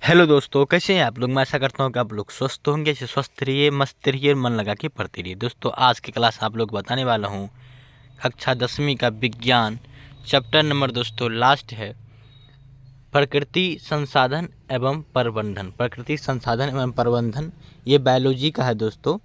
Hello दोस्तों, कैसे हैं आप लोग। मैं आशा करता हूँ कि आप लोग स्वस्थ होंगे। ऐसे स्वस्थ रहिए, मस्त रहिए, मन लगा के पढ़ते रहिए। दोस्तों, आज की क्लास आप लोग बताने वाला हूँ कक्षा 10वीं का विज्ञान चैप्टर नंबर दोस्तों लास्ट है, प्रकृति संसाधन एवं प्रबंधन। प्रकृति संसाधन एवं प्रबंधन ये बायोलॉजी का है दोस्तों,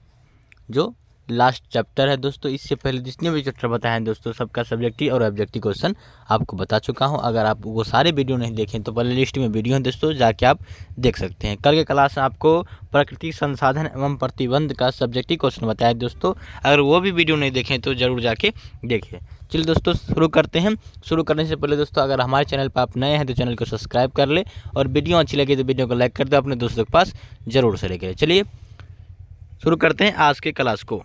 जो लास्ट चैप्टर है दोस्तों। इससे पहले जितने भी चैप्टर बताए हैं दोस्तों, सबका सब्जेक्टिव और ऑब्जेक्टिव क्वेश्चन आपको बता चुका हूं। अगर आप वो सारे वीडियो नहीं देखें तो प्ले लिस्ट में वीडियो है दोस्तों, जाके आप देख सकते हैं। कल के क्लास में आपको प्रकृति संसाधन एवं प्रतिबंध का सब्जेक्टिव क्वेश्चन बताया दोस्तों। अगर वो भी वीडियो नहीं देखें तो जरूर जाके देखें। चलिए दोस्तों, शुरू करते हैं। शुरू करने से पहले दोस्तों, अगर हमारे चैनल पर आप नए हैं तो चैनल को सब्सक्राइब कर ले, और वीडियो अच्छी लगे तो वीडियो को लाइक कर दो, अपने दोस्तों के पास जरूर शेयर करें। चलिए शुरू करते हैं आज के क्लास को।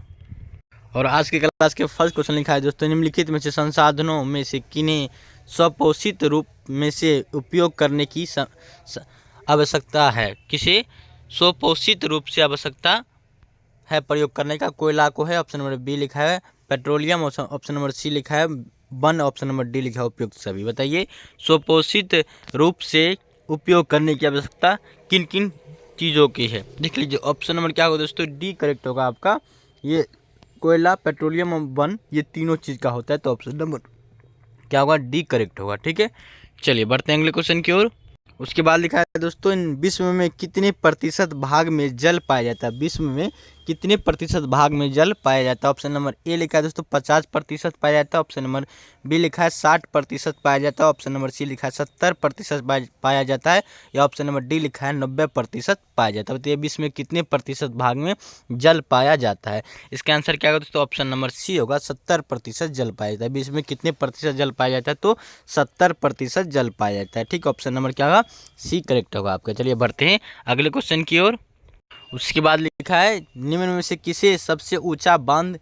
और आज के क्लास के फर्स्ट क्वेश्चन लिखा है दोस्तों, निम्नलिखित में से संसाधनों में से किन्हें स्वपोषित रूप में से उपयोग करने की आवश्यकता है। किसे स्वपोषित रूप से आवश्यकता है प्रयोग करने का। कोयला को है, ऑप्शन नंबर बी लिखा है। पेट्रोलियम ऑप्शन नंबर सी लिखा है। वन ऑप्शन नंबर डी लिखा है। उपयुक्त सभी बताइए, स्वपोषित रूप से उपयोग करने की आवश्यकता किन किन चीज़ों की है। देख लीजिए, ऑप्शन नंबर क्या होगा दोस्तों, डी करेक्ट होगा आपका। ये कोयला, पेट्रोलियम और वन, ये तीनों चीज़ का होता है, तो ऑप्शन नंबर क्या होगा, डी करेक्ट होगा। ठीक है, चलिए बढ़ते हैं अगले क्वेश्चन की ओर। उसके बाद लिखा है दोस्तों, इन विश्व में कितने प्रतिशत भाग में जल पाया जाता है। विश्व में कितने प्रतिशत भाग में जल पाया जाता है। ऑप्शन नंबर ए लिखा है दोस्तों 50% पाया जाता है। ऑप्शन नंबर बी लिखा है 60% पाया जाता है। ऑप्शन नंबर सी लिखा है 70% पाया जाता है। या ऑप्शन नंबर डी लिखा है 90% पाया जाता है। तो ये विश्व में कितने प्रतिशत भाग में जल पाया जाता है। इसका आंसर क्या होगा दोस्तों, ऑप्शन नंबर सी होगा, 70% जल पाया जाता है। विश्व में कितने प्रतिशत जल पाया जाता है, तो 70% जल पाया जाता है। ठीक, ऑप्शन नंबर क्या होगा, सी करेक्ट होगा आपका। चलिए बढ़ते हैं अगले क्वेश्चन की ओर। उसके बाद लिखा है, निम्न में से किसे सबसे ऊंचा बांध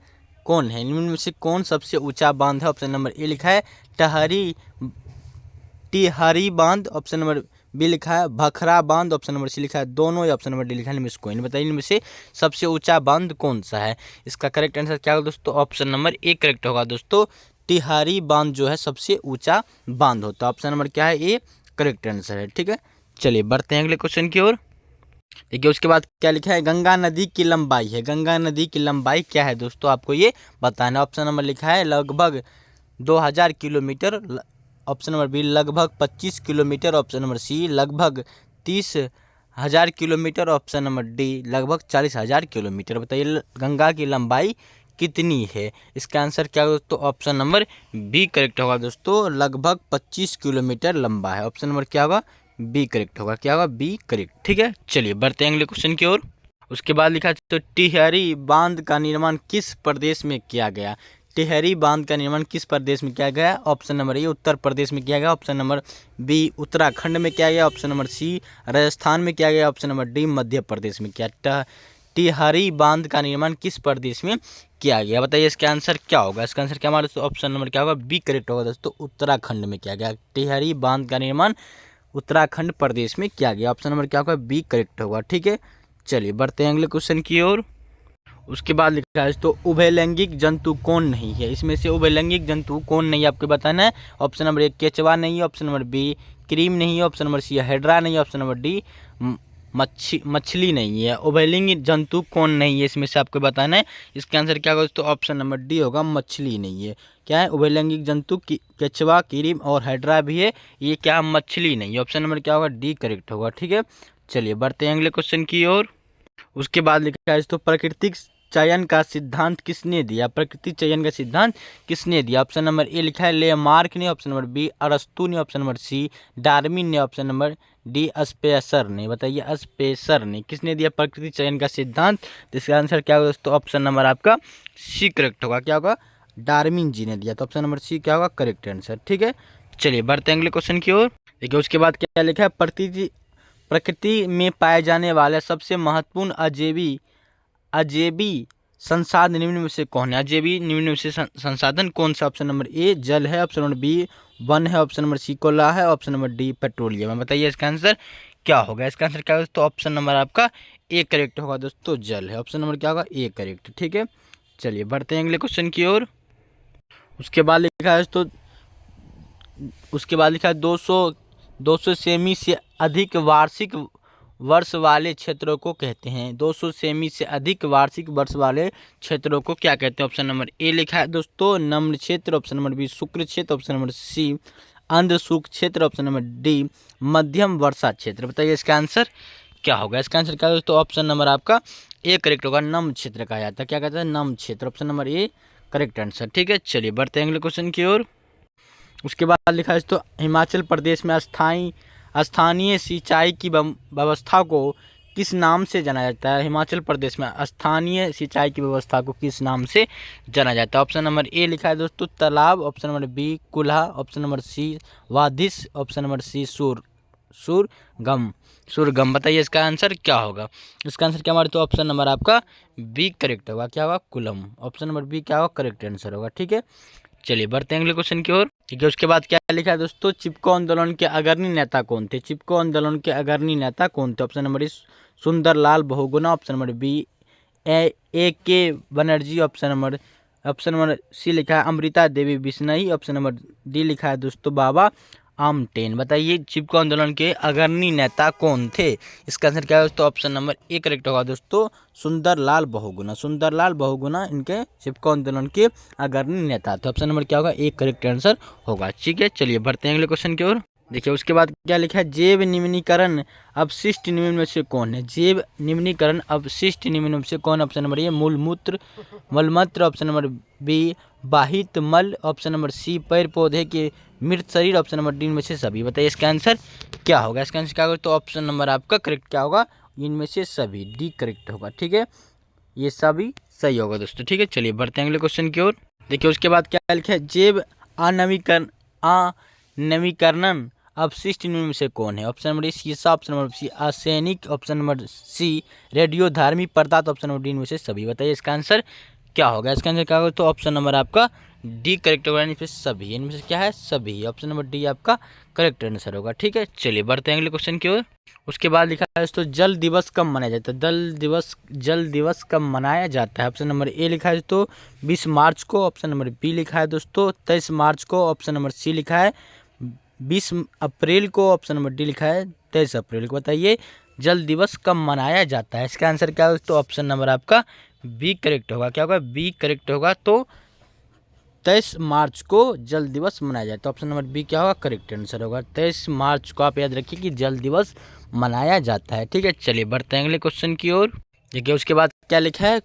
कौन है। निम्न में से कौन सबसे ऊंचा बांध है। ऑप्शन नंबर ए लिखा है टिहरी बांध। ऑप्शन नंबर बी लिखा है भखरा बांध। ऑप्शन नंबर सी लिखा है दोनों। या ऑप्शन नंबर डी लिखा है निम्न बताइए, इनमें से सबसे ऊंचा बांध कौन सा है। इसका करेक्ट आंसर क्या होगा दोस्तों, ऑप्शन नंबर ए करेक्ट होगा दोस्तों। टिहरी बांध जो है सबसे ऊंचा बांध होता है। ऑप्शन नंबर क्या है, ए करेक्ट आंसर है। ठीक है, चलिए बढ़ते हैं अगले क्वेश्चन की ओर। देखिए, उसके बाद क्या लिखा है, गंगा नदी की लंबाई है। गंगा नदी की लंबाई क्या है दोस्तों, आपको ये बताना है। ऑप्शन नंबर लिखा है लगभग 2000 किलोमीटर। ऑप्शन नंबर बी लगभग 25 किलोमीटर। ऑप्शन नंबर सी लगभग 30,000 किलोमीटर। ऑप्शन नंबर डी लगभग 40,000 किलोमीटर। बताइए गंगा की लंबाई कितनी है। इसका आंसर क्या होगा दोस्तों, ऑप्शन नंबर बी करेक्ट होगा दोस्तों, लगभग 25 किलोमीटर लंबा है। ऑप्शन नंबर क्या होगा, बी करेक्ट होगा। क्या होगा, बी करेक्ट। ठीक है, चलिए बढ़ते हैं अगले क्वेश्चन की ओर। उसके बाद लिखा है, तो टिहरी बांध का निर्माण किस प्रदेश में किया गया। टिहरी बांध का निर्माण किस प्रदेश में किया गया। ऑप्शन नंबर ए उत्तर प्रदेश में किया गया। ऑप्शन नंबर बी उत्तराखंड में किया गया। ऑप्शन नंबर सी राजस्थान में किया गया। Option number D Madhya Pradesh में किया। टिहरी बांध का निर्माण किस प्रदेश में किया गया, बताइए इसका आंसर क्या होगा। इसका आंसर क्या हमारा ऑप्शन नंबर क्या होगा, बी करेक्ट होगा दोस्तों, उत्तराखंड में किया गया। टिहरी बांध का निर्माण उत्तराखंड प्रदेश में किया गया। ऑप्शन नंबर क्या होगा, बी करेक्ट होगा। ठीक है, चलिए बढ़ते हैं अगले क्वेश्चन की ओर। उसके बाद लिखा है, तो उभयलैंगिक जंतु कौन नहीं है। इसमें से उभयलैंगिक जंतु कौन नहीं है आपको बताना है। ऑप्शन नंबर ए केचवा नहीं है। ऑप्शन नंबर बी क्रीम नहीं है। ऑप्शन नंबर सी हेड्रा नहीं है। ऑप्शन नंबर डी मछली नहीं है। उभयलिंगी जंतु कौन नहीं है, इसमें से आपको बताना है। इसका आंसर क्या होगा तो ऑप्शन नंबर डी होगा, मछली नहीं है। क्या है, उभयलिंगिक जंतु केचवा, कीरिम और हाइड्रा भी है, ये क्या मछली नहीं है। ऑप्शन नंबर क्या होगा, डी करेक्ट होगा। ठीक है, चलिए बढ़ते हैं अगले क्वेश्चन की ओर। उसके बाद लिखा है, तो प्राकृतिक चयन का सिद्धांत किसने दिया। प्राकृतिक चयन का सिद्धांत किसने दिया। ऑप्शन नंबर ए लिखा है लेमार्क ने। ऑप्शन नंबर बी अरस्तु ने। ऑप्शन नंबर सी डार्विन ने। ऑप्शन नंबर डी स्पेसर ने। बताइए स्पेसर ने किसने दिया प्राकृतिक चयन का सिद्धांत। तो इसका आंसर क्या होगा दोस्तों, ऑप्शन नंबर आपका सी करेक्ट होगा। क्या होगा, डार्विन जी ने दिया। तो ऑप्शन नंबर सी क्या होगा, करेक्ट आंसर। ठीक है, चलिए बढ़ते हैं अगले क्वेश्चन की ओर। देखिए, उसके बाद क्या लिखा है, प्रकृति में पाए जाने वाले सबसे महत्वपूर्ण अजैवी संसाधन निम्न में से कौन है। अजैवी निम्न में से संसाधन कौन सा। ऑप्शन नंबर ए जल है। ऑप्शन नंबर बी वन है। ऑप्शन नंबर सी कोयला है। ऑप्शन नंबर डी पेट्रोलियम है। बताइए इसका आंसर क्या होगा। इसका आंसर क्या होगा तो ऑप्शन नंबर आपका ए करेक्ट होगा दोस्तों, जल है। ऑप्शन नंबर क्या होगा, ए करेक्ट। ठीक है, चलिए बढ़ते हैं अगले क्वेश्चन की ओर। उसके बाद लिखा है, तो उसके बाद लिखा है 200 200 सेमी से अधिक वार्षिक वर्ष वाले क्षेत्रों को कहते हैं। 200 सेमी से अधिक वार्षिक वर्ष वाले क्षेत्रों को क्या कहते हैं? ऑप्शन नंबर ए लिखा है दोस्तों नम्र क्षेत्र, ऑप्शन नंबर बी शुष्क क्षेत्र, ऑप्शन नंबर सी अर्ध शुष्क क्षेत्र, ऑप्शन नंबर डी मध्यम वर्षा क्षेत्र। बताइए इसका आंसर क्या होगा? इसका आंसर क्या है दोस्तों? ऑप्शन नंबर आपका ए करेक्ट होगा, नम क्षेत्र कहा जाता है। क्या कहता है? नम क्षेत्र। Option number A correct answer. ठीक है, चलिए बढ़ते हैं अगले क्वेश्चन की ओर। उसके बाद लिखा है दोस्तों हिमाचल प्रदेश में स्थानीय सिंचाई की व्यवस्था को किस नाम से जाना जाता है? हिमाचल प्रदेश में स्थानीय सिंचाई की व्यवस्था को किस नाम से जाना जाता है? ऑप्शन नंबर ए लिखा है दोस्तों तालाब, ऑप्शन नंबर बी कुल्हा, ऑप्शन नंबर सी वादिस, ऑप्शन नंबर सी सुरगम। बताइए इसका आंसर क्या होगा? इसका आंसर क्या हमारे तो ऑप्शन नंबर आपका बी करेक्ट होगा। क्या होगा? कुलम। ऑप्शन नंबर बी क्या होगा? करेक्ट आंसर होगा। ठीक है, चलिए बढ़ते हैं अगले क्वेश्चन की ओर। ठीक है, उसके बाद क्या लिखा है दोस्तों चिपको आंदोलन के अग्रणी नेता कौन थे? चिपको आंदोलन के अग्रणी नेता कौन थे? Option number A Sunderlal Bahuguna, option number B A K Banerjee, option number C लिखा है Amrita Devi Bishnoi, option number D लिखा है दोस्तों बाबा आमटेन। बताइए चिपको आंदोलन के अग्रणी नेता कौन थे? इसका आंसर क्या है दोस्तों? ऑप्शन नंबर ए करेक्ट होगा दोस्तों सुंदरलाल बहुगुणा इनके चिपको आंदोलन के अग्रणी नेता थे। ऑप्शन नंबर क्या होगा? ए करेक्ट आंसर होगा। ठीक है, चलिए बढ़ते हैं अगले क्वेश्चन की ओर। देखिए उसके बाद क्या लिखा है जैव निम्नीकरण अपशिष्ट निम्न में से कौन है? जैव निम्नीकरण अपशिष्ट निम्न में से कौन? ऑप्शन नंबर ए मलमूत्र, ऑप्शन नंबर बी बाहित मल, ऑप्शन नंबर सी पेड़ पौधे के मृत शरीर, ऑप्शन नंबर डी में से सभी। बताइए इसका आंसर क्या होगा? इसका आंसर क्या होगा? तो ऑप्शन नंबर आपका करेक्ट क्या होगा? इनमें से सभी, डी करेक्ट होगा। ठीक है, ये सभी सही होगा दोस्तों। ठीक है, चलिए बढ़ते हैं अगले क्वेश्चन की ओर। देखिए उसके बाद क्या लिखा है जैव अनवीकरण अपशिष्ट निम्न में से कौन है? ऑप्शन नंबर ए शीशा, option number C arsenic, option number C रेडियोधर्मी पदार्थ, ऑप्शन नंबर डी में से सभी। बताइए इसका आंसर क्या होगा? इसका आंसर क्या होगा? तो ऑप्शन नंबर आपका डी करेक्ट होगा, इनमें से सभी। इनमें से क्या है? सभी। ऑप्शन नंबर डी आपका करेक्ट आंसर होगा। ठीक है, चलिए बढ़ते हैं अगले क्वेश्चन की ओर। उसके बाद लिखा है दोस्तों जल दिवस कब मनाया जाता है? जल दिवस कब मनाया जाता है? ऑप्शन नंबर ए लिखा है दोस्तों 20 मार्च को, ऑप्शन नंबर बी लिखा है दोस्तों 23 मार्च को, ऑप्शन नंबर सी लिखा है 20 अप्रैल को, ऑप्शन नंबर डी लिखा है 23 अप्रैल को। बताइए जल दिवस कब मनाया जाता है? इसका आंसर क्या होगा? तो ऑप्शन नंबर आपका बी करेक्ट होगा। क्या होगा? बी करेक्ट होगा। तो 23 मार्च को जल दिवस मनाया जाता है। ऑप्शन नंबर बी क्या होगा? करेक्ट आंसर होगा। 23 मार्च को आप याद रखिए कि जल दिवस मनाया जाता है। ठीक है, चलिए बढ़ते हैं अगले क्वेश्चन की ओर। देखिए उसके बाद क्या लिखा है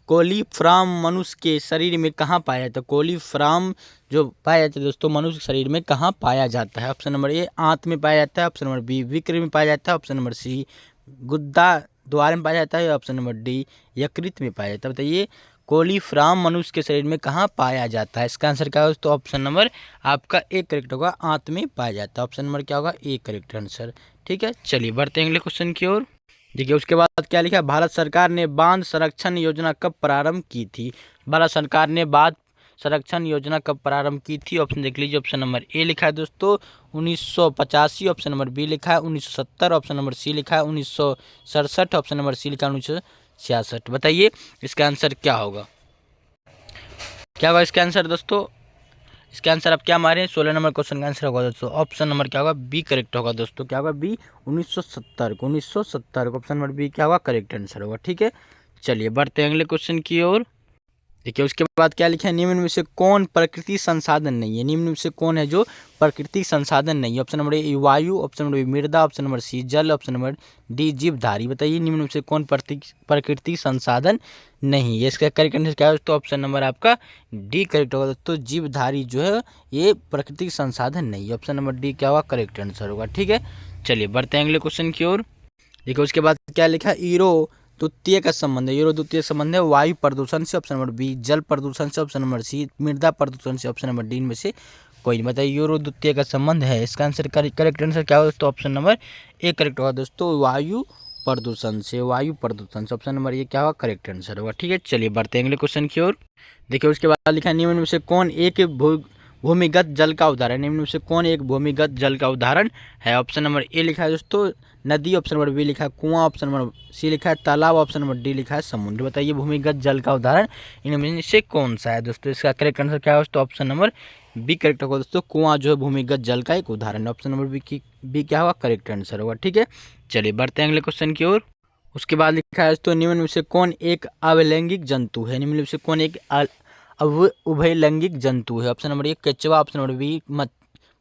कोलीफॉर्म मनुष्य के शरीर में कहाँ पाया जाता है? कोलीफॉर्म जो पाया जाता है दोस्तों मनुष्य शरीर में कहाँ पाया जाता है? ऑप्शन नंबर ए आंत में पाया जाता है, ऑप्शन नंबर बी विक्र में पाया जाता है, ऑप्शन नंबर सी गुद्दा द्वार में पाया जाता है, ऑप्शन नंबर डी यकृत में पाया जाता है। बताइए कोलीफॉर्म मनुष्य के शरीर में कहाँ पाया जाता है? इसका आंसर क्या होगा? तो ऑप्शन नंबर आपका ए करेक्ट होगा, आंत में पाया जाता है। ऑप्शन नंबर क्या होगा? A correct answer. ठीक है, चलिए बढ़ते हैं अगले क्वेश्चन की ओर। देखिए उसके बाद क्या लिखा है भारत सरकार ने बांध संरक्षण योजना कब प्रारंभ की थी? भारत सरकार ने बांध संरक्षण योजना कब प्रारंभ की थी? ऑप्शन देख लीजिए। ऑप्शन नंबर ए लिखा है दोस्तों 1985, ऑप्शन नंबर बी लिखा है 1970, ऑप्शन नंबर सी लिखा है 1967, ऑप्शन नंबर सी लिखा है 1966। बताइए इसका आंसर क्या होगा? क्या होगा इसका आंसर दोस्तों? इसका आंसर आप क्या मारे 16 नंबर क्वेश्चन का आंसर होगा दोस्तों ऑप्शन नंबर क्या होगा? बी करेक्ट होगा दोस्तों। क्या होगा? बी 1970 को, 1970 को ऑप्शन नंबर बी क्या होगा? करेक्ट आंसर होगा। ठीक है, चलिए बढ़ते हैं अगले क्वेश्चन की ओर। देखिए उसके बाद क्या लिखा है निम्न में से कौन प्रकृति संसाधन नहीं है? निम्न में से कौन है जो प्रकृति संसाधन नहीं है? ऑप्शन नंबर ए वायु, ऑप्शन नंबर बी मृदा, ऑप्शन नंबर सी जल, ऑप्शन नंबर डी जीवधारी। बताइए निम्न में से कौन प्रकृति संसाधन नहीं है? इसका करेक्ट आंसर क्या है? तो ऑप्शन नंबर आपका डी करेक्ट होगा दोस्तों जीवधारी जो है ये प्राकृतिक संसाधन नहीं है। ऑप्शन नंबर डी क्या होगा? करेक्ट आंसर होगा। ठीक है, चलिए बढ़ते हैं अगले क्वेश्चन की ओर। देखिए उसके बाद क्या लिखा है ईरो द्वितीय का संबंध है। यूरो द्वितीय संबंध है वायु प्रदूषण से, ऑप्शन नंबर बी जल प्रदूषण से, ऑप्शन नंबर सी मृदा प्रदूषण से, ऑप्शन नंबर डी में से कोई नहीं। बताइए यूरो द्वितीय का संबंध है, इसका आंसर करेक्ट आंसर क्या होगा? तो ऑप्शन नंबर ए करेक्ट होगा दोस्तों वायु प्रदूषण से, वायु प्रदूषण से। ऑप्शन नंबर ये क्या होगा? करेक्ट आंसर होगा। ठीक है, चलिए बढ़ते हैं अगले क्वेश्चन की ओर। देखिए उसके बाद लिखा निम्न में से कौन एक भूमिगत जल का उदाहरण, निम्न में से कौन एक भूमिगत जल का उदाहरण है? ऑप्शन नंबर ए लिखा है दोस्तों नदी, ऑप्शन नंबर बी लिखा है कुआं, ऑप्शन नंबर सी लिखा है तालाब, ऑप्शन नंबर डी लिखा है समुद्र। बताइए भूमिगत जल का उदाहरण इनमें से कौन सा है दोस्तों? इसका करेक्ट आंसर क्या है दोस्तों? ऑप्शन नंबर बी करेक्ट होगा दोस्तों, कुआं जो है भूमिगत जल का एक उदाहरण है। ऑप्शन नंबर बी क्या होगा? करेक्ट आंसर होगा। ठीक है, चलिए बढ़ते हैं अगले क्वेश्चन की ओर। उसके बाद लिखा है दोस्तों निम्न में से कौन एक अवलैंगिक जंतु है? निम्न में से कौन एक उभयलैंगिक जंतु है? ऑप्शन नंबर ए केचवा, ऑप्शन नंबर बी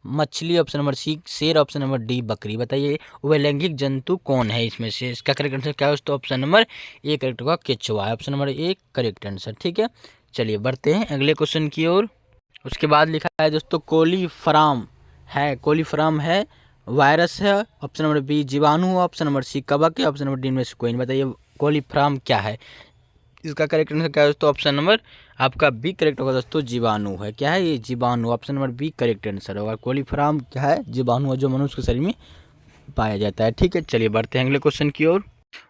मछली, ऑप्शन नंबर सी शेर, ऑप्शन नंबर डी बकरी। बताइए उभयलैंगिक जंतु कौन है इसमें से? इसका करेक्ट आंसर क्या है दोस्तों? ऑप्शन नंबर ए करेक्ट होगा, केचवा है। Option number A correct answer. ठीक है, चलिए बढ़ते हैं अगले क्वेश्चन की ओर। उसके बाद लिखा है दोस्तों कोलीफॉर्म है वायरस है, ऑप्शन नंबर बी जीवाणु, ऑप्शन नंबर सी कवक है, ऑप्शन नंबर डी में से कोई नहीं। बताइए कोलीफॉर्म क्या है? इसका करेक्ट आंसर क्या है दोस्तों? ऑप्शन नंबर आपका बी करेक्ट होगा दोस्तों, जीवाणु है। क्या है ये? जीवाणु। Option number B correct answer होगा। कोलीफॉर्म क्या है? जीवाणु है जो मनुष्य के शरीर में पाया जाता है। ठीक है, चलिए बढ़ते हैं अगले क्वेश्चन की ओर।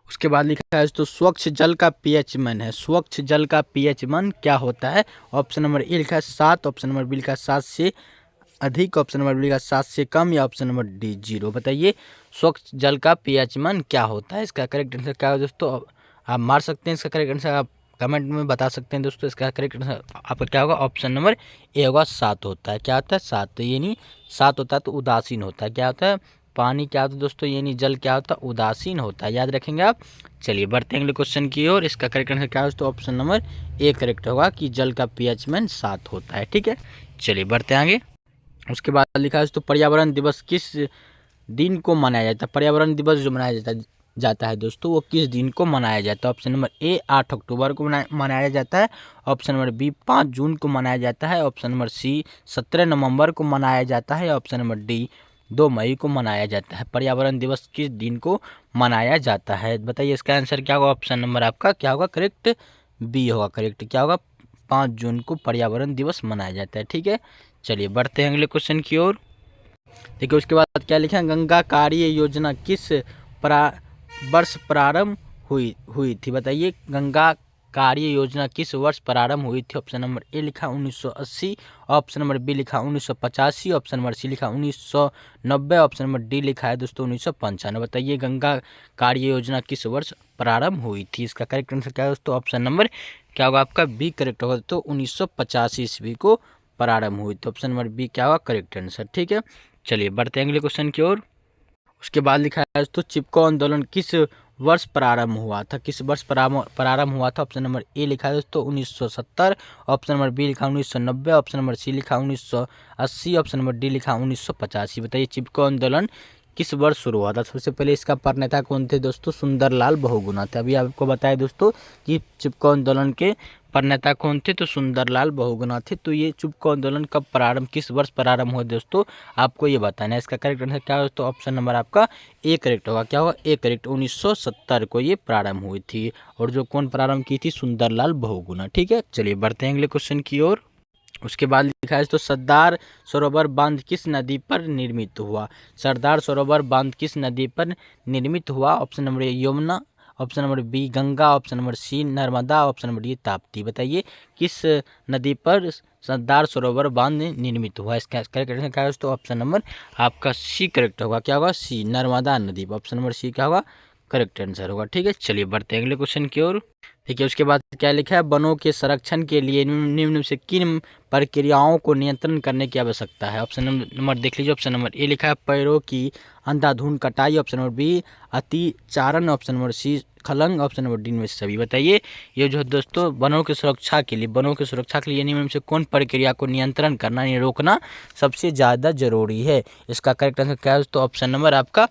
उसके बाद लिखा है दोस्तों स्वच्छ जल का पीएच मान है। स्वच्छ जल का पीएच मान क्या होता है? ऑप्शन नंबर ए लिखा है 7, ऑप्शन नंबर बी लिखा है 7 से अधिक, ऑप्शन नंबर बी लिखा है 7 से कम, या ऑप्शन नंबर डी 0। बताइए स्वच्छ जल का पीएच मान क्या होता है? इसका करेक्ट आंसर क्या है दोस्तों? आप मार सकते हैं इसका करेक्ट आंसर, आप कमेंट में बता सकते हैं दोस्तों। इसका करेक्ट आंसर आपका क्या होगा? ऑप्शन नंबर ए होगा, 7 होता है। क्या होता है? 7। ये नहीं 7 होता है तो उदासीन होता है। क्या होता है? पानी क्या होता है दोस्तों? ये नहीं जल क्या होता है? उदासीन होता है। याद रखेंगे आप। चलिए बढ़ते हैं अगले क्वेश्चन की ओर। इसका करेक्ट आंसर क्या है दोस्तों? ऑप्शन नंबर ए करेक्ट होगा कि जल का पीएच मान 7 होता है। ठीक है, चलिए बढ़ते हैं आगे। उसके बाद लिखा है दोस्तों पर्यावरण दिवस किस दिन को मनाया जाता है? पर्यावरण दिवस जो मनाया जाता है दोस्तों वो किस दिन को मनाया जाता है? ऑप्शन नंबर ए 8 अक्टूबर को मनाया जाता है, ऑप्शन नंबर बी 5 जून को मनाया जाता है, ऑप्शन नंबर सी 17 नवंबर को मनाया जाता है, ऑप्शन नंबर डी 2 मई को मनाया जाता है। पर्यावरण दिवस किस दिन को मनाया जाता है? बताइए इसका आंसर क्या होगा? ऑप्शन नंबर आपका क्या होगा? करेक्ट बी होगा करेक्ट। क्या होगा? 5 जून को पर्यावरण दिवस मनाया जाता है। ठीक है, चलिए बढ़ते हैं अगले क्वेश्चन की ओर। देखिए उसके बाद क्या लिखा है गंगा कार्य योजना किस वर्ष प्रारंभ हुई थी? बताइए गंगा कार्य योजना किस वर्ष प्रारंभ हुई थी? ऑप्शन नंबर ए लिखा 1980, ऑप्शन नंबर बी लिखा 1985, ऑप्शन नंबर सी लिखा 1990, ऑप्शन नंबर डी लिखा है दोस्तों 1995। बताइए गंगा कार्य योजना किस वर्ष प्रारंभ हुई थी? इसका करेक्ट आंसर क्या है दोस्तों? ऑप्शन नंबर क्या होगा आपका? बी करेक्ट होगा तो 1985 ईस्वी को प्रारंभ हुई थी। ऑप्शन नंबर बी क्या होगा? Correct answer. ठीक है, चलिए बढ़ते हैं अगले क्वेश्चन की ओर। उसके बाद लिखा है दोस्तों चिपको आंदोलन किस वर्ष प्रारंभ हुआ था? किस वर्ष प्रारंभ हुआ था? ऑप्शन नंबर ए लिखा है दोस्तों 1970, ऑप्शन नंबर बी लिखा 1990, ऑप्शन नंबर सी लिखा 1980, ऑप्शन नंबर डी लिखा 1985। बताइए चिपको आंदोलन किस वर्ष शुरू हुआ था? सबसे पहले इसका प्रणेता कौन थे दोस्तों? सुंदरलाल बहुगुणा थे। अभी आपको बताया दोस्तों कि चिपको आंदोलन के प्रणेता कौन थे? तो सुंदरलाल बहुगुणा थे। तो ये चिपको आंदोलन कब प्रारंभ किस वर्ष प्रारंभ हुआ दोस्तों आपको ये बताना है। इसका करेक्ट आंसर क्या है दोस्तों? ऑप्शन नंबर आपका ए करेक्ट होगा। क्या होगा? A correct. 1970 को ये प्रारंभ हुई थी। और जो कौन प्रारंभ की थी? सुंदरलाल बहुगुणा। ठीक है, चलिए बढ़ते हैं अगले क्वेश्चन की ओर। उसके बाद लिखा है तो सरदार सरोवर बांध किस नदी पर निर्मित हुआ? सरदार सरोवर बांध किस नदी पर निर्मित हुआ? Option number A Yamuna, option number B Ganga, option number C Narmada, option number D Tapti. बताइए किस नदी पर सरदार सरोवर बांध निर्मित हुआ? इसका करेक्ट आंसर क्या है दोस्तों? ऑप्शन नंबर आपका सी करेक्ट होगा। क्या होगा? सी नर्मदा नदी। ऑप्शन नंबर सी क्या होगा? करेक्ट आंसर होगा। ठीक है, चलिए बढ़ते हैं अगले क्वेश्चन की ओर। ठीक है, उसके बाद क्या लिखा है वनों के संरक्षण के लिए निम्न से किन प्रक्रियाओं को नियंत्रण करने की आवश्यकता है? ऑप्शन नंबर देख लीजिए। ऑप्शन नंबर ए लिखा है पेड़ों की अंधाधुंध कटाई, ऑप्शन नंबर बी अतिचारण, ऑप्शन नंबर सी खनन, ऑप्शन नंबर डी में से सभी। बताइए ये जो है दोस्तों वनों की सुरक्षा के लिए निम्न से कौन प्रक्रिया को नियंत्रण करना यानी रोकना सबसे ज़्यादा जरूरी है? इसका करेक्ट आंसर क्या है दोस्तों? ऑप्शन नंबर आपका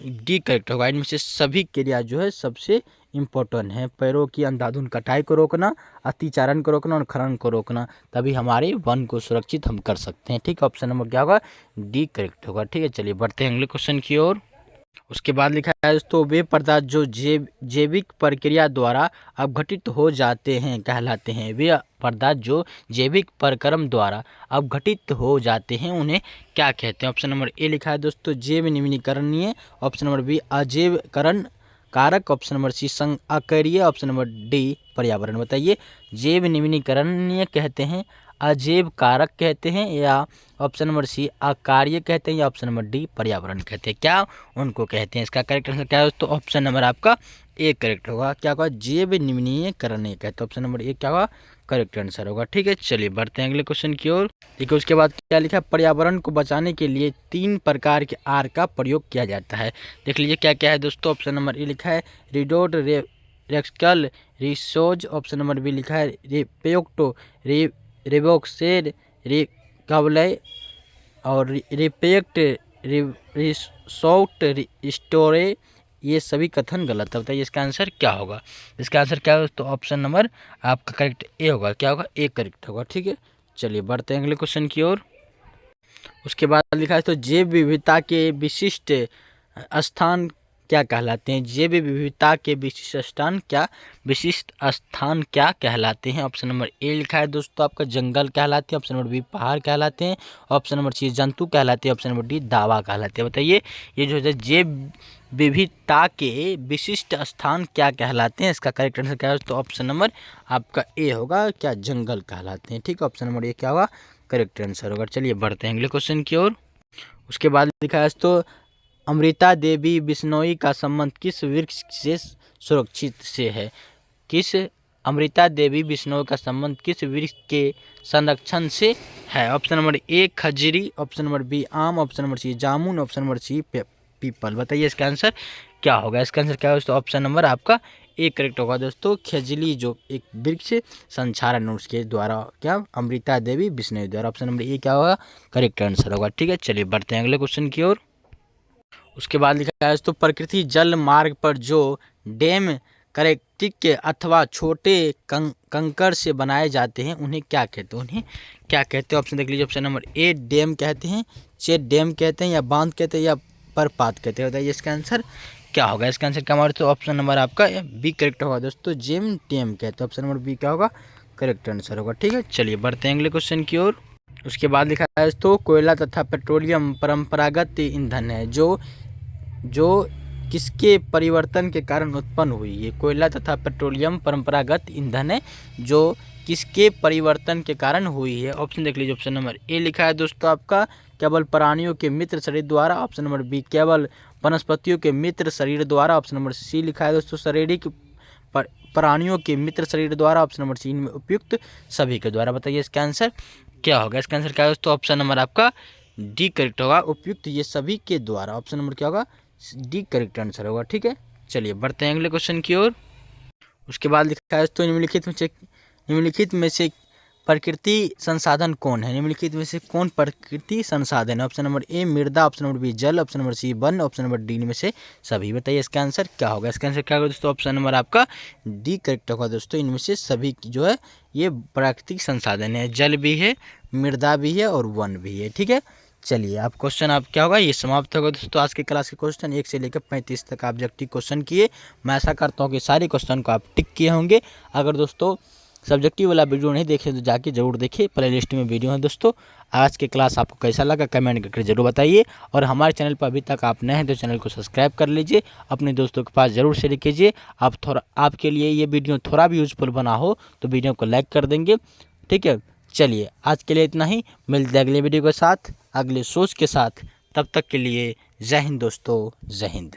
डी करेक्ट होगा। इनमें से सभी क्रिया जो है सबसे इम्पोर्टेंट है। पेड़ों की अंधाधुंध कटाई को रोकना, अतिचारण को रोकना और खनन को रोकना, तभी हमारे वन को सुरक्षित हम कर सकते हैं। ठीक है, ऑप्शन नंबर क्या होगा? डी करेक्ट होगा। ठीक है, चलिए बढ़ते हैं अगले क्वेश्चन की ओर। उसके बाद लिखा है दोस्तों वे पदार्थ जो जैविक प्रक्रिया द्वारा अपघटित हो जाते हैं कहलाते हैं। वे पदार्थ जो जैविक प्रक्रम द्वारा अपघटित हो जाते हैं उन्हें क्या कहते हैं? ऑप्शन नंबर ए लिखा है दोस्तों जैव निम्नीकरणीय, ऑप्शन नंबर बी अजैवकरण कारक, ऑप्शन नंबर सी संअकरीय, ऑप्शन नंबर डी पर्यावरण। बताइए जैव निम्नीकरणीय कहते हैं, अजैव कारक कहते हैं, या ऑप्शन नंबर सी अकार्य कहते हैं, या ऑप्शन नंबर डी पर्यावरण कहते हैं। क्या उनको कहते हैं? इसका करेक्ट आंसर क्या है दोस्तों? ऑप्शन नंबर आपका ए करेक्ट होगा। क्या होगा? जैव निम्नीयकरण कहते हैं। ऑप्शन नंबर ए क्या होगा? करेक्ट आंसर होगा। ठीक है, चलिए बढ़ते हैं अगले क्वेश्चन की ओर। देखिए उसके बाद क्या लिखा है, पर्यावरण को बचाने के लिए 3 प्रकार के आर का प्रयोग किया जाता है। देख लीजिए क्या क्या है दोस्तों। ऑप्शन नंबर ए लिखा है रिडोड रेक्सकल रिसोज। ऑप्शन नंबर बी लिखा है रिपेक्टो रिवोक्सेड रिकवलय और रिपेक्ट रिसोट स्टोरे। ये सभी कथन गलत है। बताइए इसका आंसर क्या होगा? इसका आंसर क्या है तो ऑप्शन नंबर आपका करेक्ट ए होगा। क्या होगा? ए करेक्ट होगा। ठीक है, चलिए बढ़ते हैं अगले क्वेश्चन की ओर। उसके बाद लिखा है तो जैव विविधता के विशिष्ट स्थान क्या कहलाते हैं? जैव विविधता के विशिष्ट स्थान क्या कहलाते हैं? ऑप्शन नंबर ए लिखा है दोस्तों आपका जंगल कहलाते हैं। ऑप्शन नंबर बी पहाड़ कहलाते हैं। ऑप्शन नंबर सी जंतु कहलाते हैं। ऑप्शन नंबर डी दावा कहलाते हैं। बताइए ये जो है जैव विविधता के विशिष्ट स्थान क्या कहलाते हैं? इसका करेक्ट आंसर क्या है तो ऑप्शन नंबर आपका ए होगा। क्या? जंगल कहलाते हैं। ठीक है, ऑप्शन नंबर ए क्या होगा? करेक्ट आंसर होगा। चलिए बढ़ते हैं अगले क्वेश्चन की ओर। उसके बाद लिखा है तो अमृता देवी बिश्नोई का संबंध किस वृक्ष से सुरक्षित से है? किस अमृता देवी बिश्नोई का संबंध किस वृक्ष के संरक्षण से है? ऑप्शन नंबर ए खजूरी, ऑप्शन नंबर बी आम, ऑप्शन नंबर सी जामुन, ऑप्शन नंबर सी पीपल। बताइए इसका आंसर क्या होगा? इसका आंसर क्या है दोस्तों? ऑप्शन नंबर आपका ए करेक्ट होगा दोस्तों। खजली जो एक वृक्ष संचारण उसके द्वारा क्या अमृता देवी बिश्नोई द्वारा। ऑप्शन नंबर ए क्या होगा? करेक्ट आंसर होगा। ठीक है, चलिए बढ़ते हैं अगले क्वेश्चन की ओर। उसके बाद लिखा है तो प्रकृति जल मार्ग पर जो डैम करेक्टिक अथवा छोटे कंकड़ से बनाए जाते हैं उन्हें क्या कहते हैं? उन्हें क्या कहते हैं? ऑप्शन देख लीजिए। ऑप्शन नंबर ए डैम कहते हैं, चेक डैम कहते हैं, या बांध कहते हैं, या परपात कहते हैं। बताइए इसका आंसर क्या होगा? इसका आंसर क्या हमारे तो ऑप्शन नंबर आपका बी करेक्ट होगा दोस्तों। जेम डैम कहते हैं। ऑप्शन नंबर बी क्या होगा? करेक्ट आंसर होगा। ठीक है, चलिए बढ़ते हैं अगले क्वेश्चन की ओर। उसके बाद लिखा है तो कोयला तथा पेट्रोलियम परंपरागत ईंधन है जो किसके परिवर्तन के कारण उत्पन्न हुई है? कोयला तथा पेट्रोलियम परंपरागत ईंधन है जो किसके परिवर्तन के कारण हुई है? ऑप्शन देख लीजिए। ऑप्शन नंबर ए लिखा है दोस्तों आपका केवल प्राणियों के मित्र शरीर द्वारा। ऑप्शन नंबर बी केवल वनस्पतियों के मित्र शरीर द्वारा। ऑप्शन नंबर सी लिखा है दोस्तों शारीरिक प्राणियों के मित्र शरीर द्वारा। ऑप्शन नंबर सी इनमें उपयुक्त सभी के द्वारा। बताइए इसका आंसर क्या होगा? इसका आंसर क्या है दोस्तों? ऑप्शन नंबर आपका डी करेक्ट होगा, उपयुक्त ये सभी के द्वारा। ऑप्शन नंबर क्या होगा? डी करेक्ट आंसर होगा। ठीक है, चलिए बढ़ते हैं अगले क्वेश्चन की ओर। उसके बाद लिखा है तो निम्नलिखित में से प्रकृति संसाधन कौन है? निम्नलिखित में से कौन प्रकृति संसाधन है? ऑप्शन नंबर ए मृदा, ऑप्शन नंबर बी जल, ऑप्शन नंबर सी वन, ऑप्शन नंबर डी में से सभी। बताइए इसका आंसर क्या होगा? इसका आंसर क्या होगा दोस्तों? ऑप्शन नंबर आपका डी करेक्ट होगा दोस्तों। इनमें से सभी जो है ये प्राकृतिक संसाधन है। जल भी है, मृदा भी है और वन भी है। ठीक है, चलिए आप क्वेश्चन आप क्या होगा ये समाप्त होगा दोस्तों। आज के क्लास के क्वेश्चन 1 से लेकर 35 तक ऑब्जेक्टिव क्वेश्चन किए। मैं आशा करता हूँ कि सारे क्वेश्चन को आप टिक किए होंगे। अगर दोस्तों सब्जेक्टिव वाला वीडियो नहीं देखे तो जाके जरूर देखिए, प्ले लिस्ट में वीडियो है दोस्तों। आज के क्लास आपको कैसा लगा कमेंट करके जरूर बताइए, और हमारे चैनल पर अभी तक आप नए हैं तो चैनल को सब्सक्राइब कर लीजिए, अपने दोस्तों के पास जरूर शेयर कीजिए। आप थोड़ा आपके लिए ये वीडियो थोड़ा भी यूजफुल बना हो तो वीडियो को लाइक कर देंगे। ठीक है, चलिए आज के लिए इतना ही। मिलते हैं अगले वीडियो के साथ, अगले सोच के साथ। तब तक के लिए जय हिंद दोस्तों, जय हिंद।